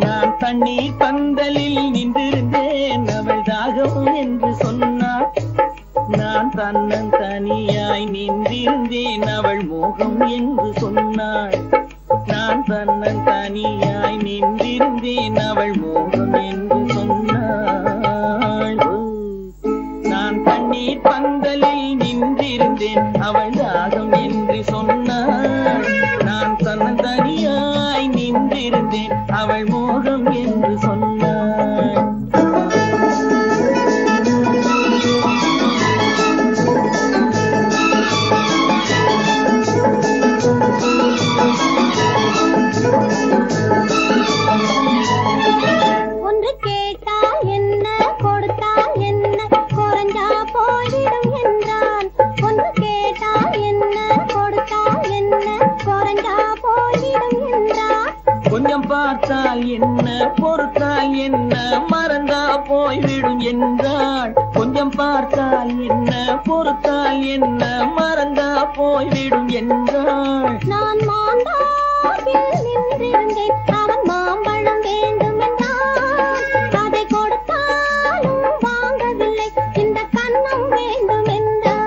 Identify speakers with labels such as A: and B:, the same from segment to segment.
A: நான் தண்ணீர் பந்தலில் நின்றிருந்தேன் அவள் தாகம் என்று சொன்னாள். நான் தன்னன் தனியாய் நின்றிருந்தேன் அவள் மோகம் என்று சொன்னாள். நான் தன்னன் தனியாய் நின்றிருந்தேன் அவள் மோகம் என்று சொன்னாள். நான் தண்ணீர் பந்தலில் நின்றிருந்தேன் அவள் தாகம் என்று சொன்னாள். நான் தன்னன் தனியாய் நின்றிருந்தேன் அவள் மோகம் என்று சொன்னாள்.
B: ஒன்று கேட்டால் என்ன கொடுத்தால் என்ன குறைஞ்சா போய்விடும் என்றான். ஒன்று கேட்டால் என்ன கொடுத்தால் என்ன குறைஞ்சா போய்விடும் என்றான்.
A: கொஞ்சம் பார்த்தால் என்ன பொறுத்தால் என்ன மறந்தா போய்விடும் என்றாள். கொஞ்சம் பார்த்தால் என்ன பொறுத்தால் என்ன மறந்தா போய்விடும் என்றாள்.
B: நான் மாந்தாவில் நின்றிருந்தேன் அவன் மாம்பழம் வேண்டும் என்றான். அதை கொடுத்தாலும் வாங்கவில்லை இந்த கன்னம் வேண்டும் என்றான்.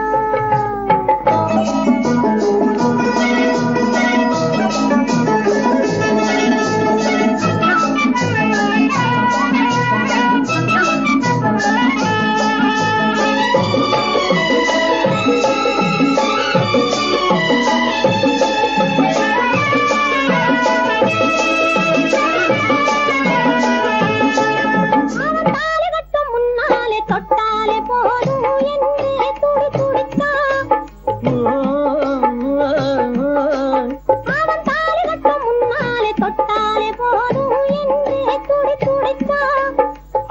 B: தொட்டாலே போதும் என்றே துடி துடித்தான். அவன் தாலி கட்டும் முன்னாலே தொட்டாலே போதும் என்றே துடி துடித்தான்.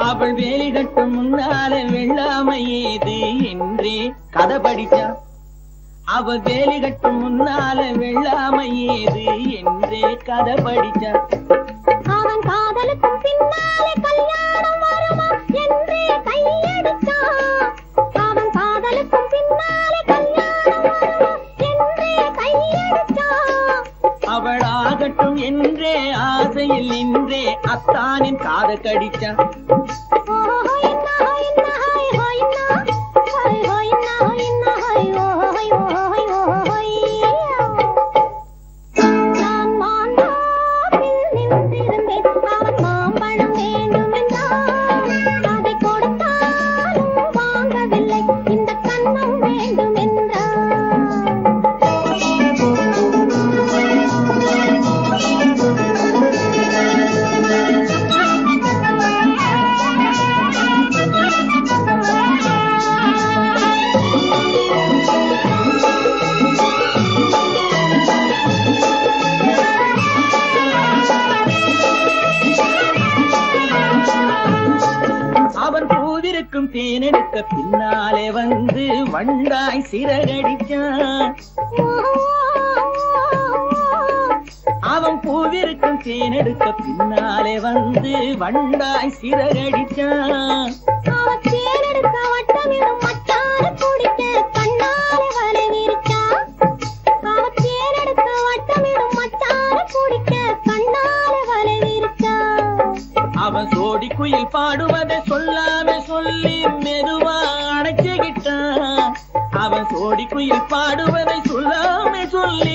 A: அவள் வேலி கட்டும் முன்னாலே வெள்ளாமை ஏது என்றே கதை படிச்சா. அவள் வேலி கட்டும் முன்னாலே வெள்ளாமை ஏது என்றே கதை படிச்சா.
B: அவன் காதலுக்கும் பின்னாலே கல்யாணம் வருமா என்றே கையடித்தான். அவன் காதலுக்கும் பின்னாலே கல்யாணம் வருமா என்றே கையடித்தான்.
A: அவள் ஆகட்டும் என்றே ஆசையில் நின்றே அத்தானின் காத கடிச்சா.
B: நான் மாந்தாவில் நின்றிருந்தேன் அவன் மாம்பழம் வேண்டும் என்றான். அதை கொடுத்தாலும் வாங்கவில்லை இந்த கன்னம் வேண்டும் என்றான்.
A: அவன் பூவிருக்கும் தேனெடுக்க பின்னாலே வந்து வண்டாய் சிறகடிச்சான். அவன் பூவிருக்கும் தேனெடுக்க பின்னாலே வந்து வண்டாய் சிறகடிச்சான்.
B: அவன் தேனெடுக்க வட்டமிடும் மச்சான குடிக்க கண்ணாலே வலை விரிச்சான். அவன் தேனெடுக்க வட்டமிடும் மச்சான குடிக்க கண்ணாலே வலை விரிச்சான்.
A: அவன் சோடி குயில் பாடுவதை சொல்லாம சொல்லி மெதுவா அணைச்சுக்கிட்டான். அவன் சோடி குயில் பாடுவதை சொல்லாம சொல்லி